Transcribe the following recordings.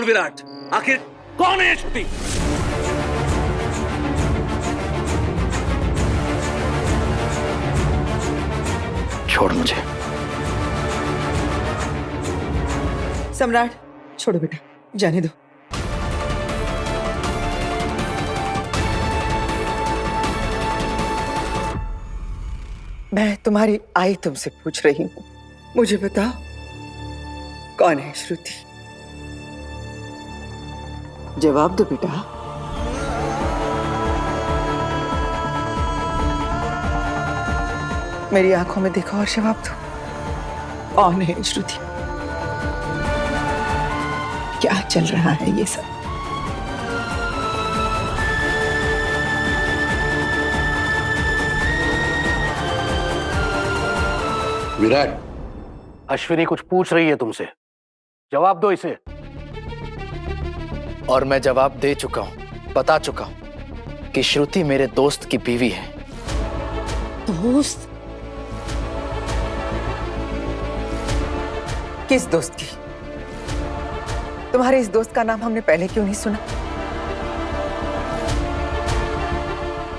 छोड़ विराट, आखिर कौन है श्रुति? छोड़ मुझे। सम्राट छोड़ो बेटा, जाने दो। मैं तुम्हारी आई तुमसे पूछ रही हूं, मुझे बताओ कौन है श्रुति? जवाब दो बेटा। मेरी आंखों में देखो और जवाब दो, कौन है श्रुति? क्या चल रहा है ये सब? विराट, अश्विनी कुछ पूछ रही है तुमसे, जवाब दो इसे। और मैं जवाब दे चुका हूं, बता चुका हूं कि श्रुति मेरे दोस्त की बीवी है। दोस्त? किस दोस्त की? तुम्हारे इस दोस्त का नाम हमने पहले क्यों नहीं सुना?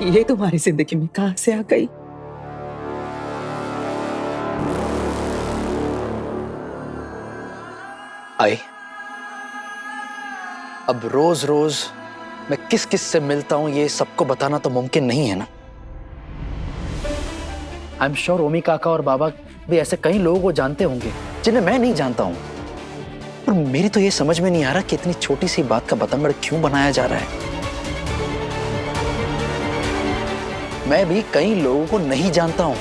ये तुम्हारी जिंदगी में कहां से आ गई? आई, अब रोज रोज मैं किस किस से मिलता हूं ये सबको बताना तो मुमकिन नहीं है ना। आई एम श्योर ओमी काका और बाबा भी ऐसे कई लोगों को जानते होंगे जिन्हें मैं नहीं जानता हूं। पर मेरी तो ये समझ में नहीं आ रहा कि इतनी छोटी सी बात का बतंगड़ क्यों बनाया जा रहा है। मैं भी कई लोगों को नहीं जानता हूं,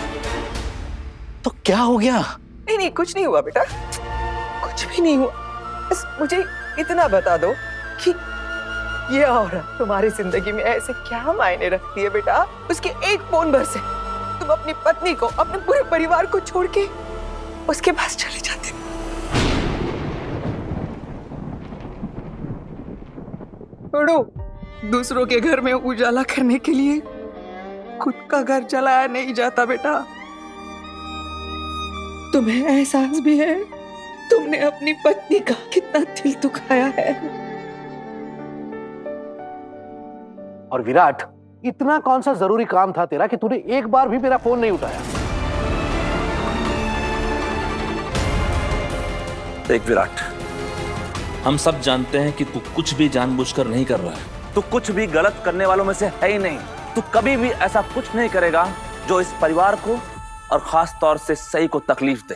तो क्या हो गया? नहीं नहीं, कुछ नहीं हुआ बेटा, कुछ भी नहीं हुआ। बस मुझे इतना बता दो कि ये औरत तुम्हारी जिंदगी में ऐसे क्या मायने रखती है बेटा? उसके एक फोन भर से तुम अपनी पत्नी को, अपने पूरे परिवार को छोड़ के उसके पास चले जाते हो। छोड़ो, दूसरों के घर में उजाला करने के लिए खुद का घर चलाया नहीं जाता बेटा। तुम्हें एहसास भी है तुमने अपनी पत्नी का कितना दिल दुखाया है? और विराट, इतना कौन सा जरूरी काम था तेरा कि तूने एक बार भी मेरा फोन नहीं उठाया? देख विराट, हम सब जानते हैं कि तू कुछ भी जानबूझकर नहीं कर रहा है। तू कुछ भी गलत करने वालों में से है ही नहीं। तू कभी भी ऐसा कुछ नहीं करेगा जो इस परिवार को और खास तौर से सई को तकलीफ दे।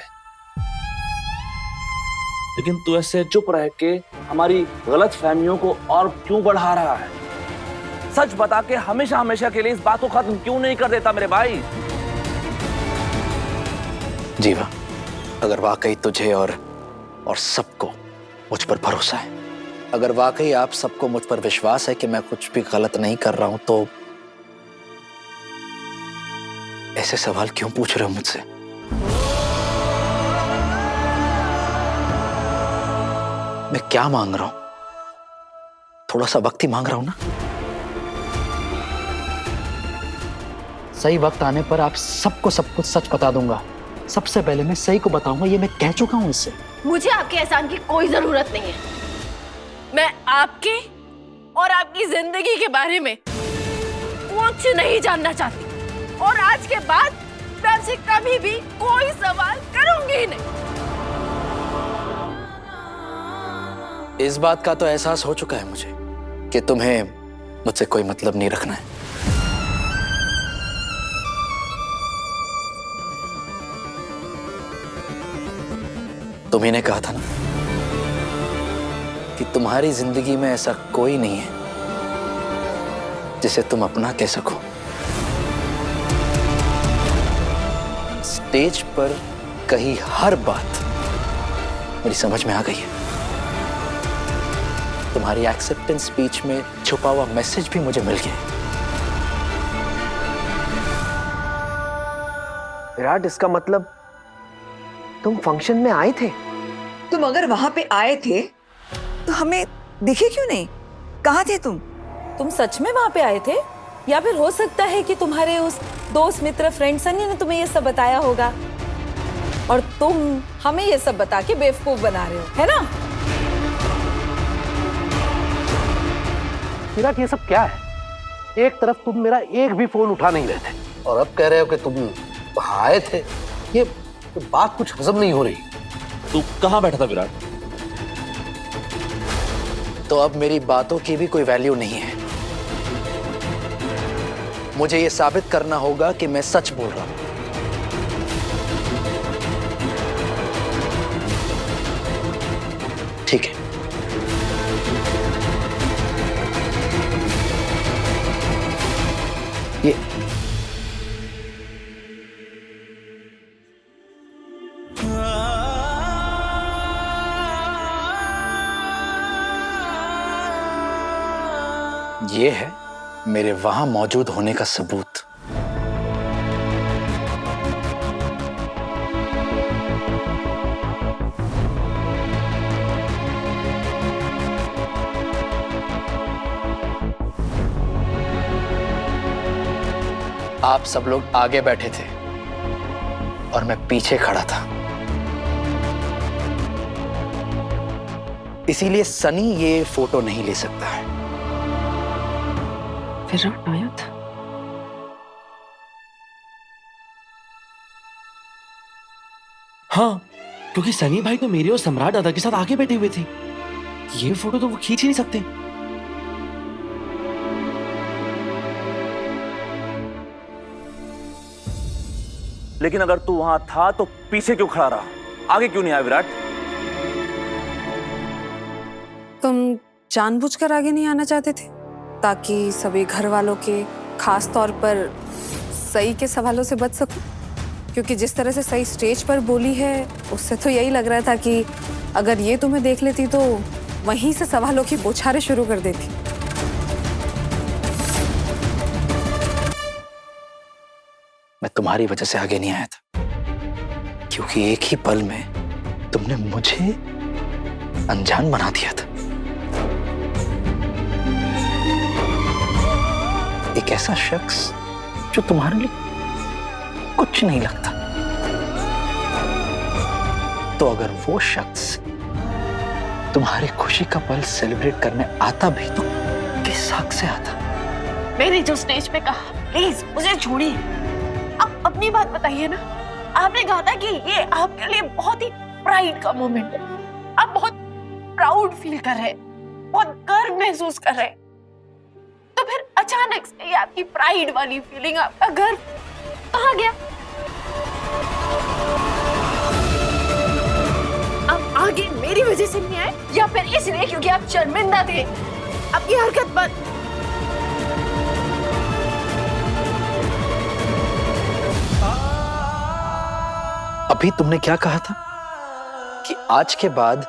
लेकिन तू ऐसे चुप रह के हमारी गलत फहमियों को और क्यों बढ़ा रहा है? सच बता के हमेशा हमेशा के लिए इस बात को खत्म क्यों नहीं कर देता मेरे भाई? जीवा, अगर वाकई तुझे और सबको मुझ पर भरोसा है, अगर वाकई आप सबको मुझ पर विश्वास है कि मैं कुछ भी गलत नहीं कर रहा हूं, तो ऐसे सवाल क्यों पूछ रहे हो मुझसे? मैं क्या मांग रहा हूं? थोड़ा सा वक्त ही मांग रहा हूं ना। सही वक्त आने पर आप सबको सब कुछ सच बता दूंगा। सबसे पहले मैं सही को बताऊंगा, ये मैं कह चुका हूं इससे। मुझे आपके एहसान की कोई जरूरत नहीं है। मैं आपके और आपकी जिंदगी के बारे में कुछ नहीं जानना चाहती, और आज के बाद मैं आपसे कभी भी कोई सवाल करूंगी ही नहीं। इस बात का तो एहसास हो चुका है मुझे कि तुम्हें मुझसे कोई मतलब नहीं रखना है। तुम्ही ने कहा था ना कि तुम्हारी जिंदगी में ऐसा कोई नहीं है जिसे तुम अपना कह सको। स्टेज पर कही हर बात मेरी समझ में आ गई है। तुम्हारी एक्सेप्टेंस स्पीच में छुपा हुआ मैसेज भी मुझे मिल गया। विराट, इसका मतलब तुम फंक्शन में आए थे? तुम अगर वहां पे आए थे तो हमें दिखे क्यों नहीं? कहाँ थे तुम? तुम सच में वहां पे आए थे, या फिर हो सकता है कि तुम्हारे उस दोस्त मित्र फ्रेंड सनी ने तुम्हें ये सब बताया होगा और तुम हमें ये सब बता के बेवकूफ बना रहे हो, है ना? विराट, ये सब क्या है? एक तरफ तुम मेरा एक भी फोन उठा नहीं रहे थे और अब कह रहे हो कि तुम वहां आए थे। ये बात कुछ हजम नहीं हो रही। तू कहाँ बैठा था विराट? तो अब मेरी बातों की भी कोई वैल्यू नहीं है। मुझे यह साबित करना होगा कि मैं सच बोल रहा हूं। ठीक है, ये ये है मेरे वहां मौजूद होने का सबूत। आप सब लोग आगे बैठे थे और मैं पीछे खड़ा था, इसीलिए सनी ये फोटो नहीं ले सकता है। विराट आया था। हाँ, क्योंकि सनी भाई तो मेरे और सम्राट दादा के साथ आगे बैठे हुए थे। ये फोटो तो वो खींच ही नहीं सकते। लेकिन अगर तू वहां था तो पीछे क्यों खड़ा रहा? आगे क्यों नहीं आया विराट? तुम जानबूझकर आगे नहीं आना चाहते थे ताकि सभी घर वालों के, खास तौर पर सई के सवालों से बच सको? क्योंकि जिस तरह से सई स्टेज पर बोली है उससे तो यही लग रहा था कि अगर ये तुम्हें देख लेती तो वहीं से सवालों की बौछारें शुरू कर देती। मैं तुम्हारी वजह से आगे नहीं आया था, क्योंकि एक ही पल में तुमने मुझे अनजान बना दिया था। एक ऐसा शख्स जो तुम्हारे लिए कुछ नहीं लगता। तो अगर वो शख्स तुम्हारी खुशी का पल सेलिब्रेट करने आता भी तो किस हक से आता? मैंने जो स्टेज पे कहा, प्लीज मुझे छोड़िए। आप अपनी बात बताइए ना। आपने कहा था कि ये आपके लिए बहुत ही प्राइड का मोमेंट है, आप बहुत प्राउड फील कर रहे हैं, बहुत गर्व महसूस कर रहे हैं। तो फिर अचानक से ये आपकी प्राइड वाली फीलिंग, आपका गर्व कहाँ गया? आप आगे मेरी वजह से नहीं आए या फिर इसलिए क्योंकि आप शर्मिंदा थे? आपकी हरकत बंद। अभी तुमने क्या कहा था कि आज के बाद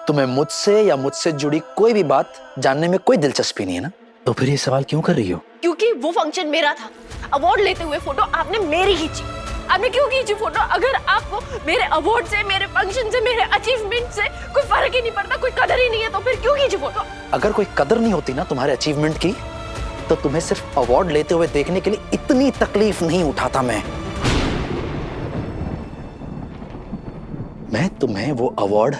तुम्हें मुझसे या मुझसे जुड़ी कोई भी बात जानने में कोई दिलचस्पी नहीं है ना? तो फिर ये सवाल क्यों कर रही हो? क्योंकि वो फंक्शन मेरा था। अवार्ड लेते हुए फोटो आपने मेरी खींची। आपने क्यों खींची फोटो? अगर आपको मेरे अवार्ड से, मेरे फंक्शन से, मेरे अचीवमेंट से कोई फर्क ही नहीं पड़ता, कोई कदर ही नहीं है, तो फिर क्यों खींची फोटो? अगर कोई कदर नहीं होती ना तुम्हारे अचीवमेंट की, तो तुम्हें सिर्फ अवार्ड लेते हुए देखने के लिए इतनी तकलीफ नहीं उठाता मैं तुम्हें वो अवार्ड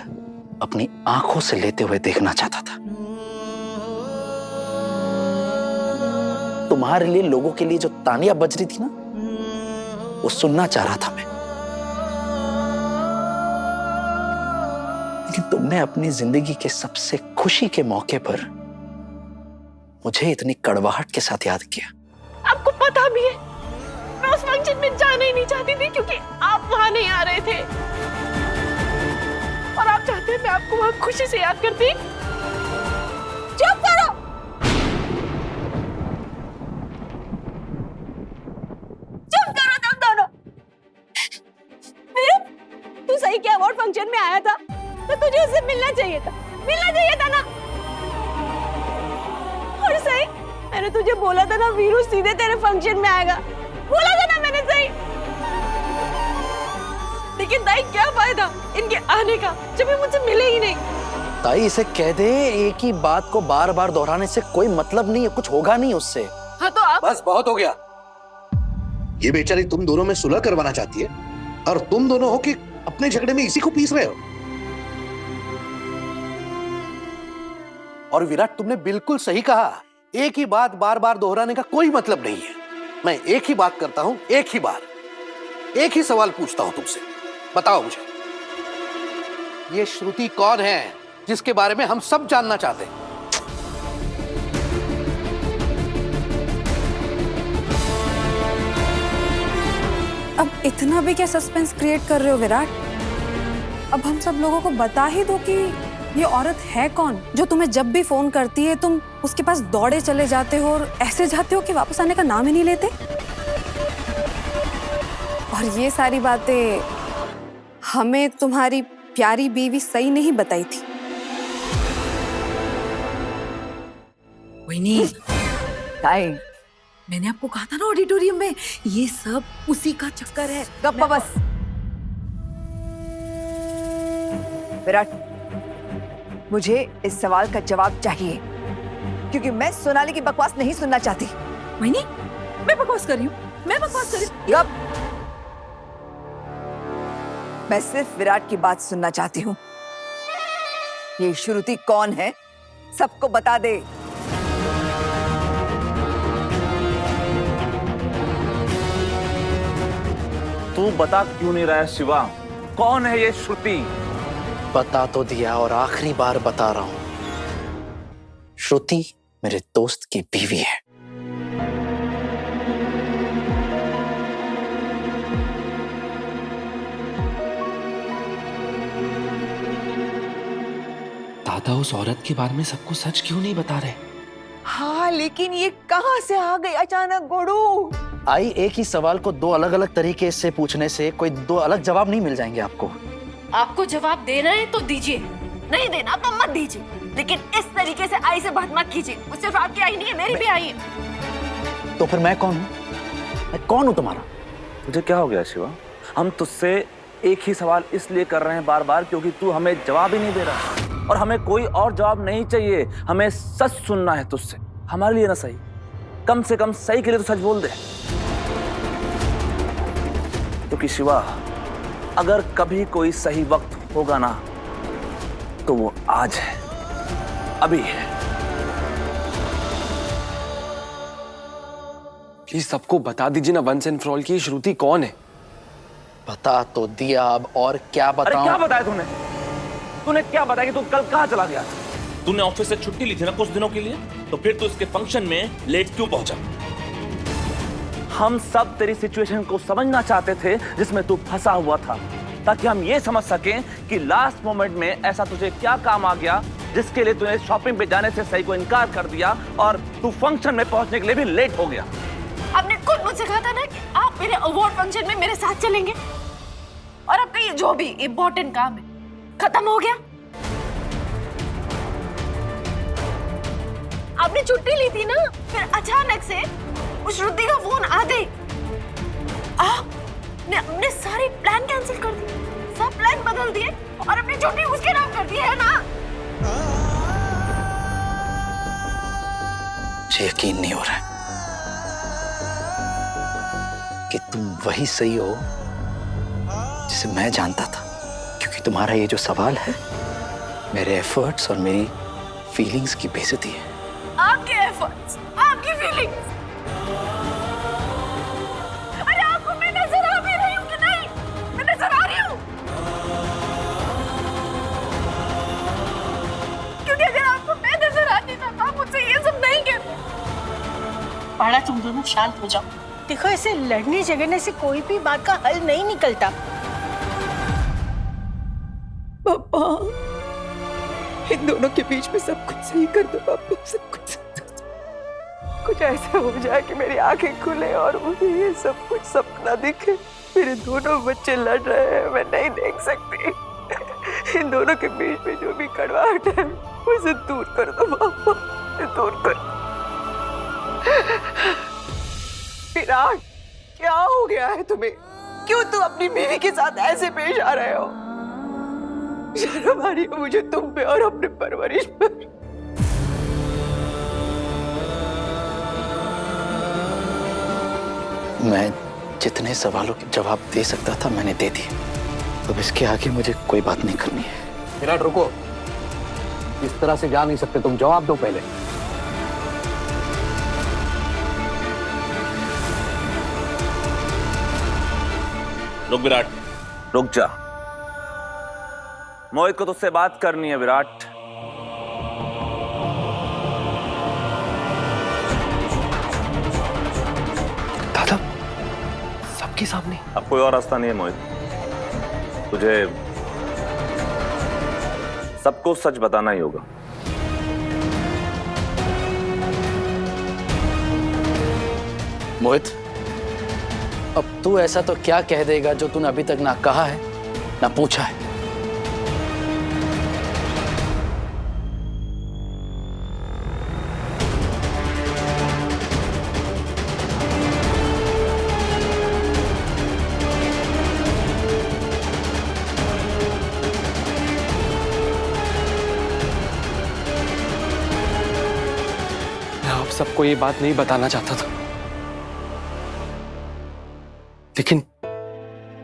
अपनी आंखों से लेते हुए देखना चाहता था। तुम्हारे लिए, लोगों के लिए जो तालियां बज रही थी ना, वो सुनना चाह रहा था मैं। लेकिन तुमने अपनी जिंदगी के सबसे खुशी के मौके पर मुझे इतनी कड़वाहट के साथ याद किया। आपको पता भी है मैं उस फंक्शन में जाना ही नहीं चाहती थी, क्योंकि आप वहां नहीं आ रहे थे और आप चाहते मैं आपको वहां खुशी से याद करती। चुप करो। चुप करो तुम दोनों। तू सही के अवार्ड फंक्शन में आया था तो तुझे उससे मिलना चाहिए था ना। और सही, मैंने तुझे बोला था ना वीरू सीधे तेरे फंक्शन में आएगा, बोला था ना मैंने सही। लेकिन दाई क्या फायदा इनके आने का जब ये मुझसे मिले ही नहीं। ताई इसे कह दे, एक ही बात को बार बार दोहराने से कोई मतलब नहीं है, कुछ होगा नहीं उससे। हाँ तो आप बस बहुत हो गया। ये बेचारी तुम दोनों में सुलह करवाना चाहती है और तुम दोनों हो कि अपने झगड़े में इसी को पीस रहे हो। और विराट, तुमने बिल्कुल सही कहा एक ही बात बार बार दोहराने का कोई मतलब नहीं है। मैं एक ही बात करता हूं, एक ही बार, एक ही सवाल पूछता हूं तुमसे। बताओ मुझे, ये श्रुति कौन है जिसके बारे में हम सब जानना चाहते हैं? अब इतना भी क्या सस्पेंस क्रिएट कर रहे हो विराट? अब हम सब लोगों को बता ही दो कि ये औरत है कौन, जो तुम्हें जब भी फोन करती है तुम उसके पास दौड़े चले जाते हो और ऐसे जाते हो कि वापस आने का नाम ही नहीं लेते। और ये सारी बातें हमें तुम्हारी प्यारी बीवी सही नहीं बताई थी। वही ताई, मैंने आपको कहा था ना ऑडिटोरियम में, ये सब उसी का चक्कर है। गप्पा बस। विराट, मुझे इस सवाल का जवाब चाहिए, क्योंकि मैं सोनाली की बकवास नहीं सुनना चाहती। वही मैं बकवास कर रही हूँ, मैं बकवास कर रही हूँ। गप। मैं सिर्फ विराट की बात सुनना चाहती हूँ। ये श्रुति कौन है, सबको बता दे। तू बता क्यों नहीं रहा है शिवा? कौन है ये श्रुति? बता तो दिया और आखिरी बार बता रहा हूं। श्रुति मेरे दोस्त की बीवी है। दादा उस औरत के बारे में सबको सच क्यों नहीं बता रहे? हाँ, लेकिन ये कहाँ से आ गई अचानक गोड़ू? आई, एक ही सवाल को दो अलग अलग तरीके से पूछने से कोई दो अलग जवाब नहीं मिल जाएंगे आपको। आपको जवाब देना है तो दीजिए, नहीं देना तो मत दीजिए, लेकिन इस तरीके से आई से बात मत कीजिए। वो सिर्फ आपकी आई नहीं है, मेरी भी आई है। तो फिर मैं कौन हूँ? मैं कौन हूँ तुम्हारा? तुझे क्या हो गया शिवा? हम तुझसे एक ही सवाल इसलिए कर रहे हैं बार बार क्योंकि तू हमें जवाब ही नहीं दे रहा, और हमें कोई और जवाब नहीं चाहिए। हमें सच सुनना है तुझसे, हमारे लिए ना सही, कम से कम सही के लिए तो सच बोल दे। क्योंकि शिवा, अगर कभी कोई सही वक्त होगा ना, तो वो आज है, अभी है। प्लीज सबको बता दीजिए ना वंस एंड फॉर ऑल कि श्रुति कौन है। बता तो दिया, अब और क्या अरे बताऊं? क्या बताया तूने? तूने क्या बताया कि तू कल कहाँ चला गया? तूने ऑफिस से छुट्टी ली थी ना कुछ दिनों के लिए, तो फिर तू इसके फंक्शन में लेट क्यों पहुंचा? हम सब तेरी सिचुएशन को समझना चाहते थे जिसमें तू फंसा हुआ था, ताकि हम ये समझ सकें कि लास्ट मोमेंट में ऐसा तुझे क्या काम आ गया जिसके लिए तूने शॉपिंग पे जाने से सही को इनकार कर दिया और तू फंक्शन में पहुंचने के लिए भी लेट हो गया। आपने खुद मुझसे कहा था ना कि आप मेरे अवार्ड फंक्शन में मेरे साथ चलेंगे, और आपका ये जो भी इम्पोर्टेंट काम है खत्म हो गया। आपने छुट्टी ली थी ना, फिर अचानक से उस श्रुति का फोन आते आपने अपने सारे प्लान कैंसिल कर दिए, सब प्लान बदल दिए और अपनी छुट्टी उसके नाम कर दी है ना। मुझे यकीन नहीं हो रहा है कि तुम वही सही हो जिसे मैं जानता था, क्योंकि तुम्हारा ये जो सवाल है मेरे एफर्ट्स और मेरी फीलिंग्स की बेइज्जती है। आपके एफर्ट्स, आपकी फीलिंग्स। अरे आपको मैं नजर आ भी रही हूँ कि नहीं? मैं नजर आ रही हूँ, क्योंकि अगर आपको मैं नजर आती ना तो आप मुझसे ये सब नहीं कहते। पाड़ा, तुम दोनों शांत हो जाओ। देखो, ऐसे लड़ने झगड़ने से कोई भी बात का हल नहीं निकलता। पापा, इन दोनों के बीच में सब कुछ सही कर दो पापा, सब कुछ ऐसा हो जाए कि मेरी आंखें खुले और मुझे ये सब कुछ सपना दिखे। मेरे दोनों बच्चे लड़ रहे हैं, मैं नहीं देख सकती। इन दोनों के बीच में जो भी कड़वाहट है उसे दूर कर दो पापा, दूर कर। विराट, क्या हो गया है तुम्हें? क्यों तुम अपनी बीवी के साथ ऐसे पेश आ रहे हो? शर्म आ रही है मुझे तुम पे और अपने परवरिश पर। मैं जितने सवालों के जवाब दे सकता था मैंने दे दिए। अब इसके आगे मुझे कोई बात नहीं करनी है। विराट रुको, इस तरह से जा नहीं सकते, तुम जवाब दो पहले। रुक विराट, रुक जा। मोहित को तुझसे बात करनी है विराट। दादा, सबके सामने? अब कोई और रास्ता नहीं है मोहित, तुझे सबको सच बताना ही होगा। मोहित, अब तू ऐसा तो क्या कह देगा जो तूने अभी तक ना कहा है ना पूछा है? मैं आप सबको ये बात नहीं बताना चाहता था, लेकिन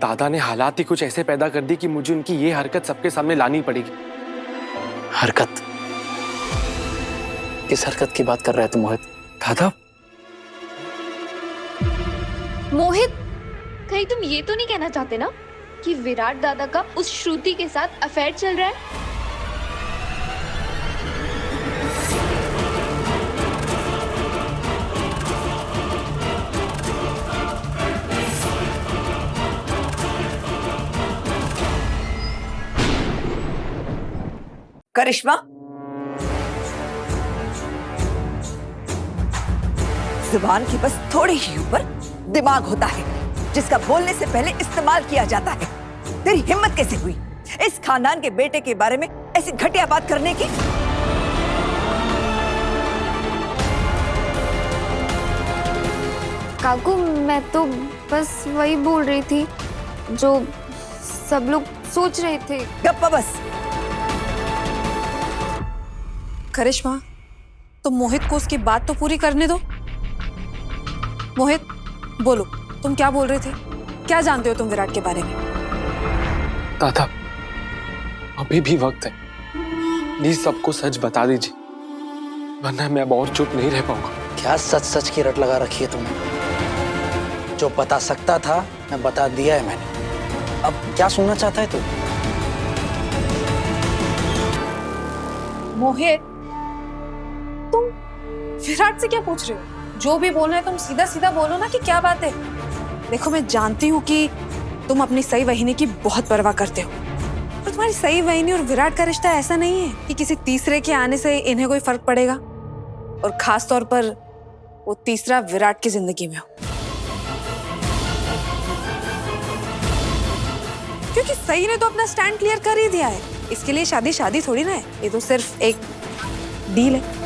दादा ने हालात ही कुछ ऐसे पैदा कर दी कि मुझे उनकी ये हरकत सबके सामने लानी पड़ेगी। हरकत? किस हरकत की बात कर रहे थे मोहित? दादा, मोहित, कहीं तुम ये तो नहीं कहना चाहते ना कि विराट दादा का उस श्रुति के साथ अफेयर चल रहा है? करिश्मा, जुबान की बस थोड़ी ही ऊपर दिमाग होता है जिसका बोलने से पहले इस्तेमाल किया जाता है। तेरी हिम्मत कैसे हुई इस खानदान के बेटे के बारे में ऐसी घटिया बात करने की? काकू, मैं तो बस वही बोल रही थी जो सब लोग सोच रहे थे। गप्पा बस। करिश्मा, तो मोहित को उसकी बात तो पूरी करने दो। मोहित, बोलो, तुम क्या बोल रहे थे? क्या जानते हो तुम विराट के बारे में? दादा, अभी भी वक्त है, प्लीज सबको सच बता दीजिए, वरना मैं अब और चुप नहीं रह पाऊंगा। क्या सच सच की रट लगा रखी है तूने? जो बता सकता था मैं बता दिया है मैंने। अब क्या सुनना चाहता है तू? मोहित, तुम विराट से क्या पूछ रहे हो? जो भी बोलना है तुम सीधा सीधा बोलो ना कि क्या बात है। देखो, मैं जानती हूँ कि तुम अपनी सई वहिनी की बहुत परवाह करते हो, पर तुम्हारी सई वहिनी और विराट का रिश्ता ऐसा नहीं है कि किसी तीसरे के आने से इन्हें कोई फर्क पड़ेगा, और खास तौर पर वो तीसरा विराट की जिंदगी में हो। क्योंकि सई ने तो अपना स्टैंड क्लियर कर ही दिया है। इसके लिए शादी शादी थोड़ी ना है, ये तो सिर्फ एक डील है।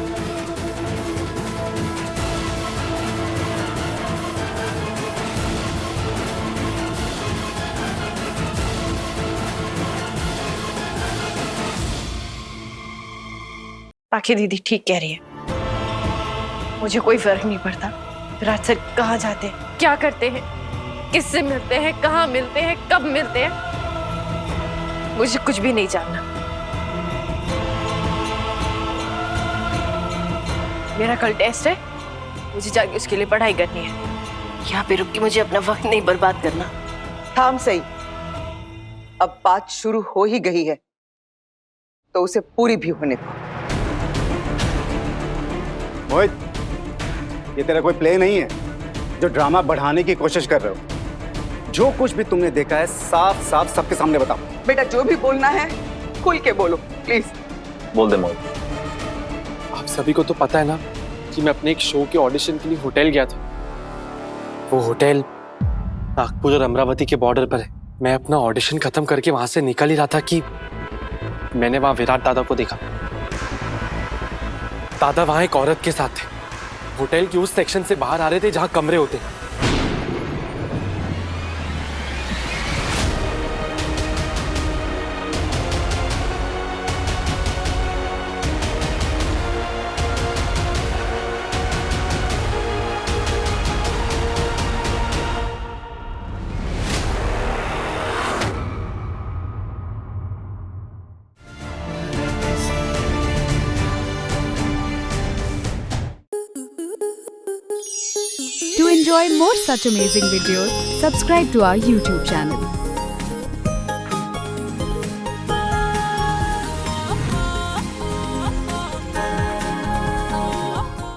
बाकी दीदी ठीक कह रही है, मुझे कोई फर्क नहीं पड़ता विराट सर कहाँ जाते हैं, क्या करते हैं, किससे मिलते हैं, कहाँ मिलते हैं, कब मिलते हैं, मुझे कुछ भी नहीं जानना। मेरा कल टेस्ट है, मुझे जाके उसके लिए पढ़ाई करनी है। यहाँ पे रुक के मुझे अपना वक्त नहीं बर्बाद करना। थाम सही, अब बात शुरू हो ही गई है तो उसे पूरी भी होने दो। मोहित, ये तेरा कोई प्ले नहीं है जो ड्रामा बढ़ाने की कोशिश कर रहे हो। जो कुछ भी तुमने देखा है साफ साफ सबके सामने बताओ। बेटा, जो भी बोलना है खुल के बोलो प्लीज। बोल दे मोहित। आप सभी को तो पता है ना कि मैं अपने एक शो के ऑडिशन के लिए होटल गया था। वो होटल नागपुर और अमरावती के बॉर्डर पर है। मैं अपना ऑडिशन खत्म करके वहां से निकल ही रहा था कि मैंने वहां विराट दादा को देखा। दादा वहां एक औरत के साथ थे। होटल की उस सेक्शन से बाहर आ रहे थे जहां कमरे होते हैं। enjoy more such amazing videos, subscribe to our YouTube channel.